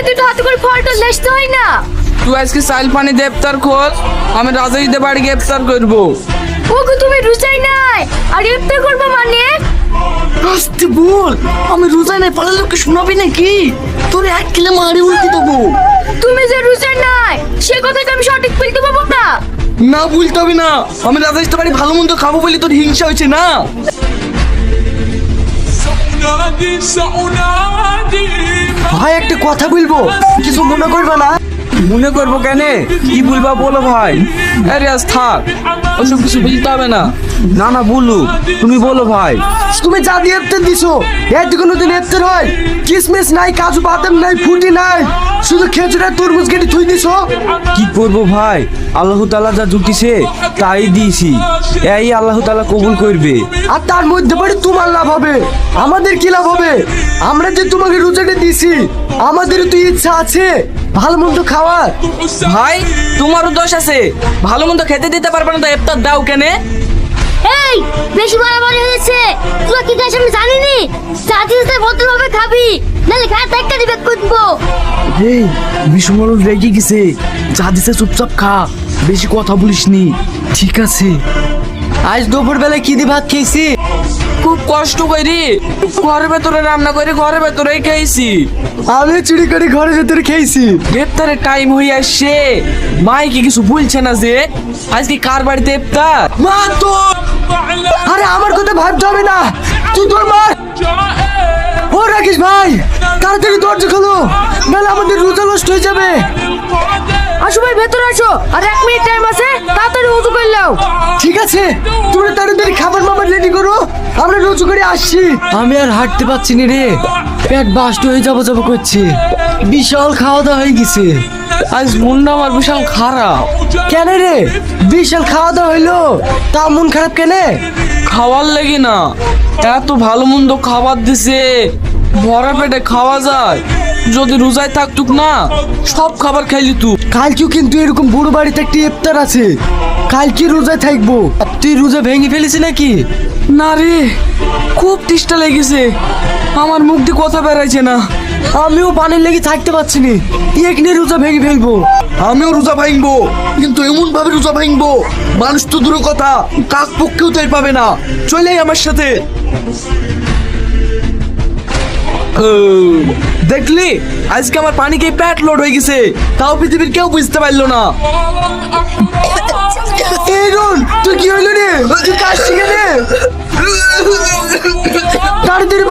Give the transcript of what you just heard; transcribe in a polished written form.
দুটো হাতে করে ফলটা লেসতে হয় না। তুই আজকে সাইল পানি দে ইফতার খোল, আমি রাজাইদের বাড়ি গিয়ে ইফতার করবো। ওগো তুমি রোজাই নাই আর ইফতার করবে মানে? আস্তে বল, আমি রোজা নাই পাড়ার লোককে শোনাবি নাকি? তোর এক কিলো মারি উল্টে দেবো। তুমি যে রোজাই নাই সে কথাটা আমি সঠিক বলতে পারবো না। না বলতে হবে না, আমি রাজাইদের বাড়ি ভালো মন্দ খাবো বলে তোর হিংসা হয়েছে না? ভাই একটা কথা বলবো, কিছু মনে করবে না? মনে করবো কেন, কি বলবা বলো ভাই। আরে আজ থাক, ওসব কিছু বলতে হবে না। না না বলো, তুমি বলো ভাই। তুমি যা দিয়ে ইফতার দিছো এতে কোনোদিন ইফতার হয়? কিসমিস নাই, কাজু বাদাম নাই, ফুটি নাই, শুধু খেজুর আর তরমুজ কেটে থুই দিছো। কি করবো ভাই, আল্লাহ তাআলা যা জুটিছে তাই দিয়েছি, এই আল্লাহ তাআলা কবুল করবে। আর তার মধ্যে পড়ে তোমার লাভ হবে, আমাদের কি লাভ হবে? আমরা যে তোমাকে রোজাটা দিছি, আমাদেরও তো ইচ্ছা আছে ভালো মন্দ খাওয়ার। ভাই তোমারও দোষ আছে, ভালো মন্দ খেতে দিতে পারবে না তো ইফতার দাও কেনে? এই বেশি বাড়াবাড়ি হয়েছে, তুই কি গাছ আমি জানিনি। চাচিতে ভদ্রভাবে খাবি, নালে খায় একটা দিবে কুটবো। এই বিষ্ণু রেগে গেছে, যা দিছে চুপচাপ খা, বেশি কথা বলিসনি, ঠিক আছে? আজ দুপুর বেলায় কি দিয়ে ভাত খেয়েছি? খুব কষ্ট করি ঘরের ভেতরে রান্না করে ঘরের ভেতরেই খেয়েছি। আমি চুরি করে ঘরের ভেতরে খেয়েছি। ইফতারের টাইম হয়ে আসছে, মাই কি কিছু বলছে না যে আজকে কার বাড়িতে ইফতার? মা তো, আরে আমার কথা ভাবতে হবে না, তুই তোর মা। ও রাকেশ ভাই, তাড়াতাড়ি দরজা খোলো, নাহলে আমাদের রোজা নষ্ট হয়ে যাবে। আসো ভাই ভেতরে আসো, আর 1 মিনিট টাইম আছে, তাড়াতাড়ি উজু করে নাও। ঠিক আছে, তুমি তাড়াতাড়ি খাবার মাবার রেডি করো, আমরা রোজু করে আসছি। আমি আর হাঁটতে পারছি না রে, পেট বাস্ট হয়ে যাবো যাবো করছে। বিশাল খাওয়া দাওয়া হয়ে গেছে। আজ মনটা আমার বিশাল খারাপ। কেন রে, বিশাল খাওয়া দাওয়া হইলো, তা মন খারাপ কেন? খাওয়ার লাগি না, এত ভালো মন্দ খাবার দিছে, ভরা পেটে খাওয়া যায়। যদি রোজায় থাকতুক না, সব খাবার খাইলি তুই। কালকেও কিন্তু এরকম বড় বাড়িতে একটা ইফতার আছে, কালকে রোজায় থাকবো। তুই রোজা ভেঙে ফেলেছি নাকি? না রে, খুব তেষ্টা লেগেছে, আমার মুখ দিয়ে কথা বেরাইছে না। আমিও পানির লেগে থাকতে পারছি না, এখানে রোজা ভেঙে ফেলবো। আমিও রোজা ভাঙবো, কিন্তু এমন ভাবে রোজা ভাঙবো মানুষ তো দূরের কথা, কাক পক্ষেও টের পাবে না। চলে আমার সাথে। দেখলি আজকে আমার পানি খেয়ে পেট লোড হয়ে গেছে, তাও পৃথিবীর কেউ বুঝতে পারলো না। এই রোল, তুই কি হইলো রে? তুই কাশছি কেন? তাড়াতাড়ি